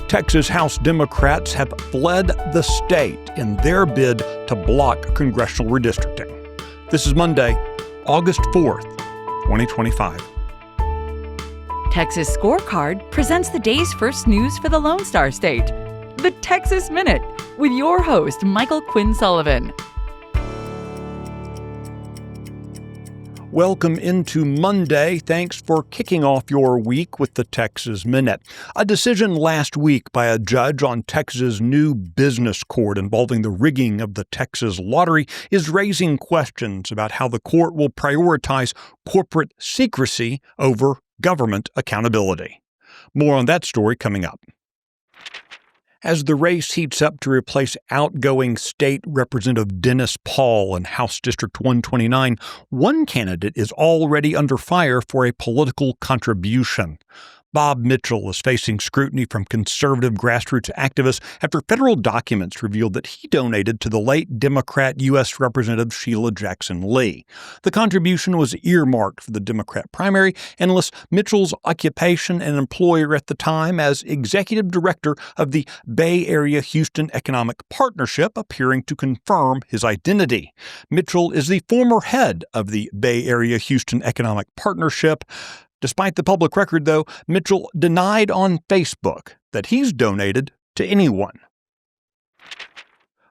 Texas House Democrats have fled the state in their bid to block congressional redistricting. This is Monday, August 4th, 2025. Texas Scorecard presents the day's first news for the Lone Star State. The Texas Minute, with your host, Michael Quinn Sullivan. Welcome into Monday. Thanks for kicking off your week with the Texas Minute. A decision last week by a judge on Texas' new business court involving the rigging of the Texas lottery is raising questions about how the court will prioritize corporate secrecy over government accountability. More on that story coming up. As the race heats up to replace outgoing State Representative Dennis Paul in House District 129, one candidate is already under fire for a political contribution. Bob Mitchell is facing scrutiny from conservative grassroots activists after federal documents revealed that he donated to the late Democrat U.S. Representative Sheila Jackson Lee. The contribution was earmarked for the Democrat primary and lists Mitchell's occupation and employer at the time as executive director of the Bay Area Houston Economic Partnership, appearing to confirm his identity. Mitchell is the former head of the Bay Area Houston Economic Partnership. Despite the public record, though, Mitchell denied on Facebook that he's donated to anyone.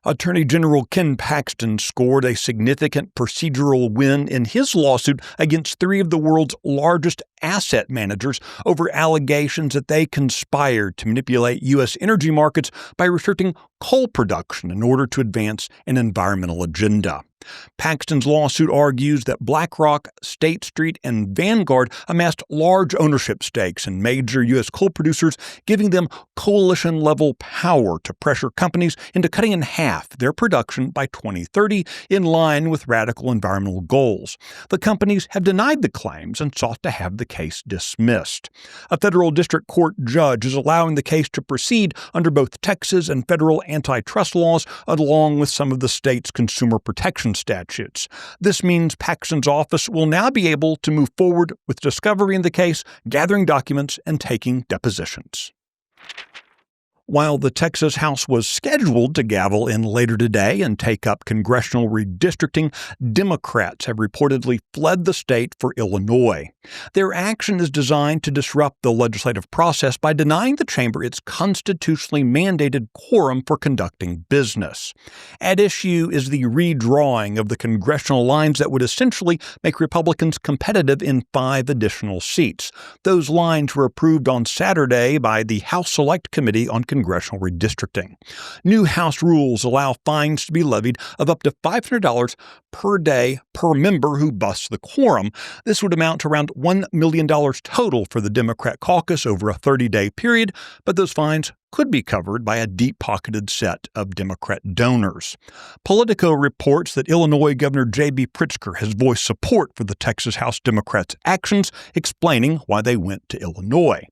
Attorney General Ken Paxton scored a significant procedural win in his lawsuit against three of the world's largest asset managers over allegations that they conspired to manipulate U.S. energy markets by restricting coal production in order to advance an environmental agenda. Paxton's lawsuit argues that BlackRock, State Street, and Vanguard amassed large ownership stakes in major U.S. coal producers, giving them coalition-level power to pressure companies into cutting in half their production by 2030 in line with radical environmental goals. The companies have denied the claims and sought to have the case dismissed. A federal district court judge is allowing the case to proceed under both Texas and federal antitrust laws, along with some of the state's consumer protection statutes. This means Paxton's office will now be able to move forward with discovery in the case, gathering documents, and taking depositions. While the Texas House was scheduled to gavel in later today and take up congressional redistricting, Democrats have reportedly fled the state for Illinois. Their action is designed to disrupt the legislative process by denying the chamber its constitutionally mandated quorum for conducting business. At issue is the redrawing of the congressional lines that would essentially make Republicans competitive in 5 additional seats. Those lines were approved on Saturday by the House Select Committee on Congressional Redistricting. New House rules allow fines to be levied of up to $500 per day per member who busts the quorum. This would amount to around $1 million total for the Democrat caucus over a 30-day period, but those fines could be covered by a deep-pocketed set of Democrat donors. Politico reports that Illinois Governor J.B. Pritzker has voiced support for the Texas House Democrats' actions, explaining why they went to Illinois.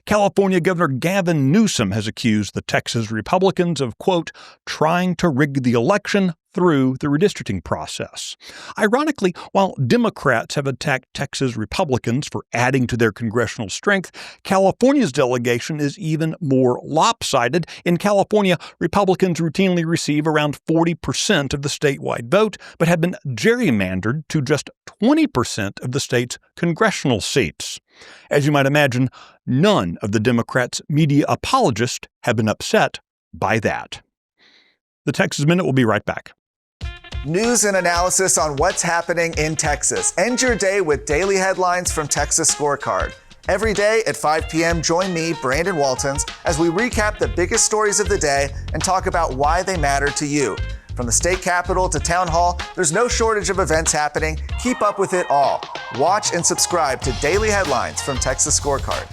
California Governor Gavin Newsom has accused the Texas Republicans of, quote, trying to rig the election through the redistricting process. Ironically, while Democrats have attacked Texas Republicans for adding to their congressional strength, California's delegation is even more lopsided. In California, Republicans routinely receive around 40% of the statewide vote, but have been gerrymandered to just 20% of the state's congressional seats. As you might imagine, none of the Democrats' media apologists have been upset by that. The Texas Minute will be right back. News and analysis on what's happening in Texas. End your day with daily headlines from Texas Scorecard. Every day at 5 p.m., join me, Brandon Waltons, as we recap the biggest stories of the day and talk about why they matter to you. From the state capitol to town hall, there's no shortage of events happening. Keep up with it all. Watch and subscribe to Daily Headlines from Texas Scorecard.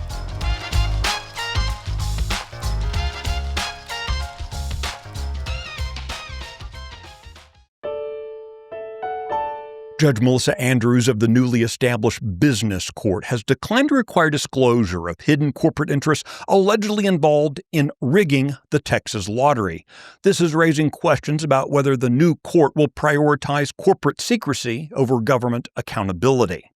Judge Melissa Andrews of the newly established Business Court has declined to require disclosure of hidden corporate interests allegedly involved in rigging the Texas lottery. This is raising questions about whether the new court will prioritize corporate secrecy over government accountability.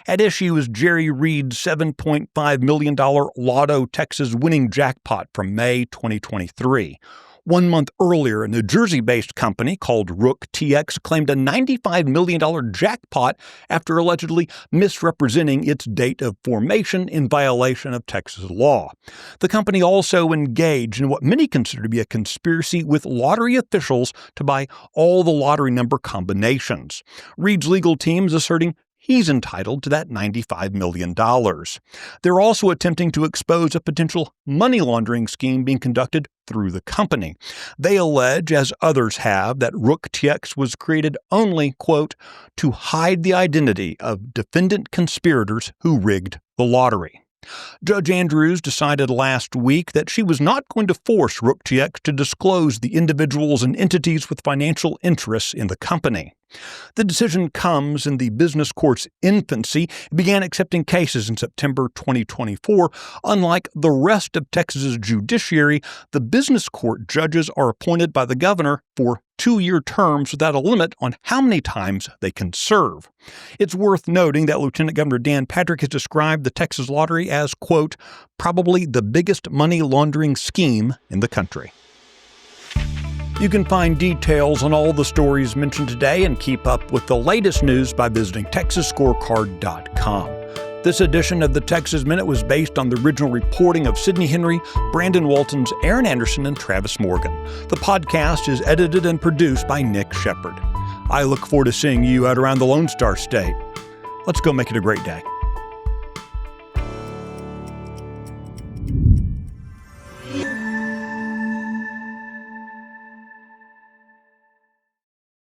At issue is Jerry Reed's $7.5 million Lotto Texas winning jackpot from May 2023. 1 month earlier, a New Jersey-based company called Rook TX claimed a $95 million jackpot after allegedly misrepresenting its date of formation in violation of Texas law. The company also engaged in what many consider to be a conspiracy with lottery officials to buy all the lottery number combinations. Reed's legal team is asserting he's entitled to that $95 million. They're also attempting to expose a potential money laundering scheme being conducted through the company. They allege, as others have, that Rook TX was created only, quote, to hide the identity of defendant conspirators who rigged the lottery. Judge Andrews decided last week that she was not going to force Rook TX to disclose the individuals and entities with financial interests in the company. The decision comes in the business court's infancy. It began accepting cases in September 2024. Unlike the rest of Texas's judiciary, the business court judges are appointed by the governor for 2-year terms without a limit on how many times they can serve. It's worth noting that Lieutenant Governor Dan Patrick has described the Texas lottery as, quote, probably the biggest money laundering scheme in the country. You can find details on all the stories mentioned today and keep up with the latest news by visiting TexasScorecard.com. This edition of the Texas Minute was based on the original reporting of Sidney Henry, Brandon Waltons, Aaron Anderson, and Travis Morgan. The podcast is edited and produced by Nick Shepard. I look forward to seeing you out around the Lone Star State. Let's go make it a great day.